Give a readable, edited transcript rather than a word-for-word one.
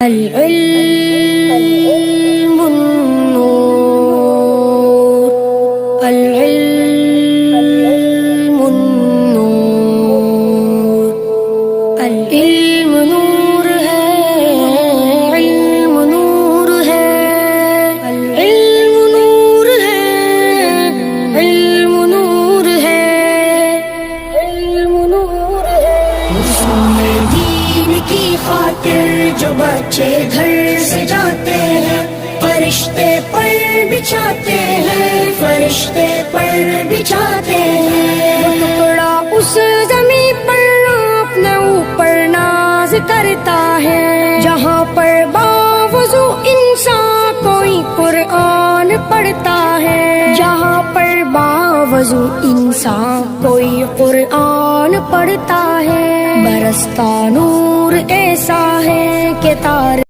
العلم النور، العلم النور، العلم نور ہے، علم نور ہے، العلم نور ہے، علم نور ہے، علم نور ہے۔ حصول دین کی خاطر جو بچے گھر سے جاتے ہیں، فرشتے پر بچھاتے ہیں، فرشتے پر بچھاتے ہیں۔ ٹکڑا اس زمین پر اپنے اوپر ناز کرتا ہے، جہاں پر باوضو انسان کوئی قرآن پڑھتا ہے، جہاں پر باوضو انسان کوئی قرآن پڑھتا ہے۔ برستا نور ایسا ہے کہ تارے